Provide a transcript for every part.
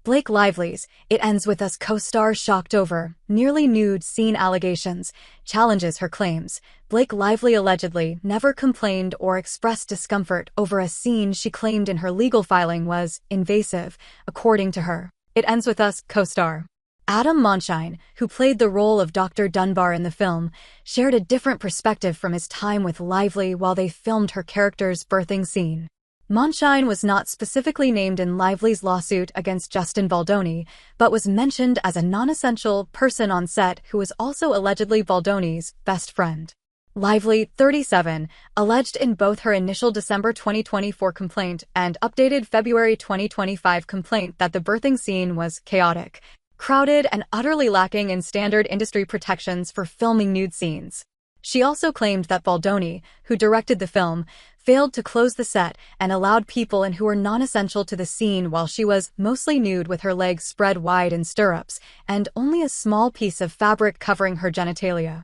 Blake Lively's It Ends With Us co-star shocked over nearly nude scene allegations, challenges her claims. Blake Lively allegedly never complained or expressed discomfort over a scene she claimed in her legal filing was invasive, according to her It Ends With Us co-star. Adam Monshine, who played the role of Dr. Dunbar in the film, shared a different perspective from his time with Lively while they filmed her character's birthing scene. Monshine was not specifically named in Lively's lawsuit against Justin Baldoni, but was mentioned as a non-essential person on set who was also allegedly Baldoni's best friend. Lively, 37, alleged in both her initial December 2024 complaint and updated February 2025 complaint that the birthing scene was chaotic, crowded, and utterly lacking in standard industry protections for filming nude scenes. She also claimed that Baldoni, who directed the film, failed to close the set and allowed people in who were non-essential to the scene while she was mostly nude with her legs spread wide in stirrups and only a small piece of fabric covering her genitalia.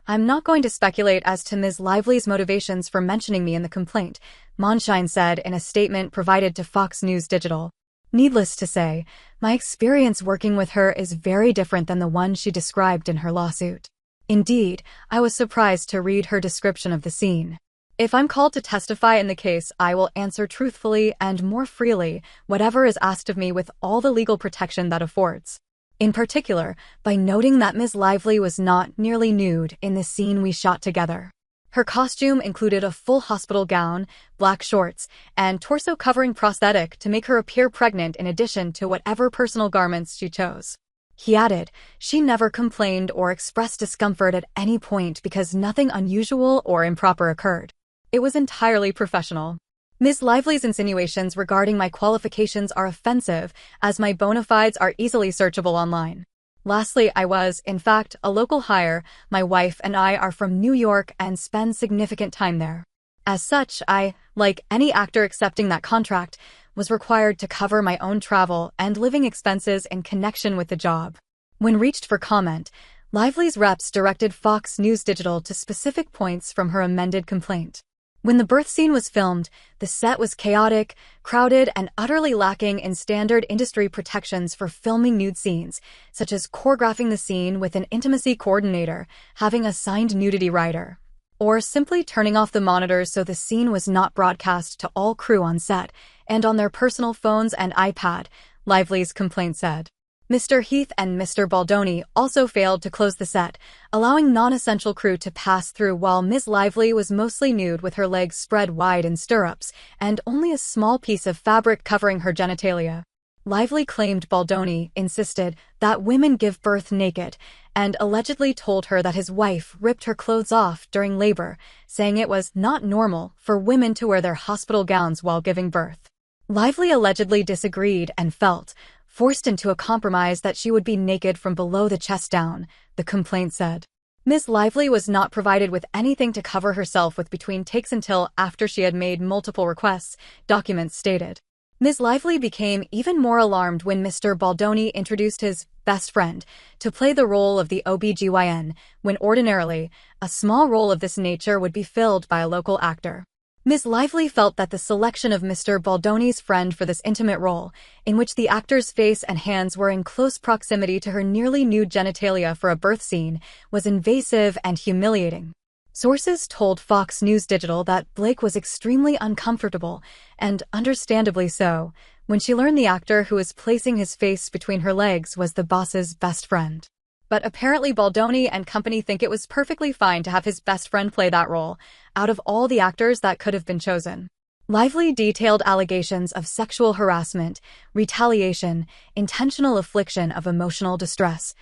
"I'm not going to speculate as to Ms. Lively's motivations for mentioning me in the complaint," Monshine said in a statement provided to Fox News Digital. "Needless to say, my experience working with her is very different than the one she described in her lawsuit. Indeed, I was surprised to read her description of the scene. If I'm called to testify in the case, I will answer truthfully and more freely whatever is asked of me with all the legal protection that affords. In particular, by noting that Ms. Lively was not nearly nude in the scene we shot together. Her costume included a full hospital gown, black shorts, and torso-covering prosthetic to make her appear pregnant in addition to whatever personal garments she chose." He added, "She never complained or expressed discomfort at any point because nothing unusual or improper occurred. It was entirely professional. Ms. Lively's insinuations regarding my qualifications are offensive, as my bona fides are easily searchable online. Lastly, I was, in fact, a local hire. My wife and I are from New York and spend significant time there. As such, I, like any actor accepting that contract, was required to cover my own travel and living expenses in connection with the job." When reached for comment, Lively's reps directed Fox News Digital to specific points from her amended complaint. When the birth scene was filmed, the set was chaotic, crowded, and utterly lacking in standard industry protections for filming nude scenes, such as choreographing the scene with an intimacy coordinator, having a signed nudity rider, or simply turning off the monitors so the scene was not broadcast to all crew on set and on their personal phones and iPad, Lively's complaint said. Mr. Heath and Mr. Baldoni also failed to close the set, allowing non-essential crew to pass through while Ms. Lively was mostly nude with her legs spread wide in stirrups and only a small piece of fabric covering her genitalia. Lively claimed Baldoni insisted that women give birth naked and allegedly told her that his wife ripped her clothes off during labor, saying it was not normal for women to wear their hospital gowns while giving birth. Lively allegedly disagreed and felt forced into a compromise that she would be naked from below the chest down, the complaint said. Ms. Lively was not provided with anything to cover herself with between takes until after she had made multiple requests, documents stated. Ms. Lively became even more alarmed when Mr. Baldoni introduced his best friend to play the role of the OB/GYN, when ordinarily, a small role of this nature would be filled by a local actor. Ms. Lively felt that the selection of Mr. Baldoni's friend for this intimate role, in which the actor's face and hands were in close proximity to her nearly nude genitalia for a birth scene, was invasive and humiliating. Sources told Fox News Digital that Blake was extremely uncomfortable, and understandably so, when she learned the actor who was placing his face between her legs was the boss's best friend. But apparently Baldoni and company think it was perfectly fine to have his best friend play that role, out of all the actors that could have been chosen. Lively detailed allegations of sexual harassment, retaliation, intentional infliction of emotional distress,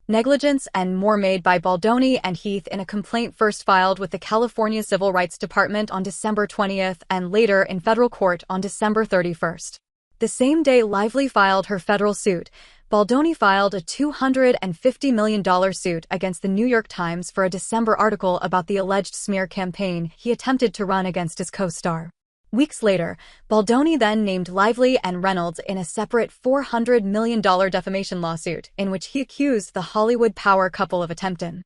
negligence, and more made by Baldoni and Heath in a complaint first filed with the California Civil Rights Department on December 20th and later in federal court on December 31st. The same day Lively filed her federal suit, Baldoni filed a $250 million suit against the New York Times for a December article about the alleged smear campaign he attempted to run against his co-star. Weeks later, Baldoni then named Lively and Reynolds in a separate $400 million defamation lawsuit in which he accused the Hollywood power couple of attempting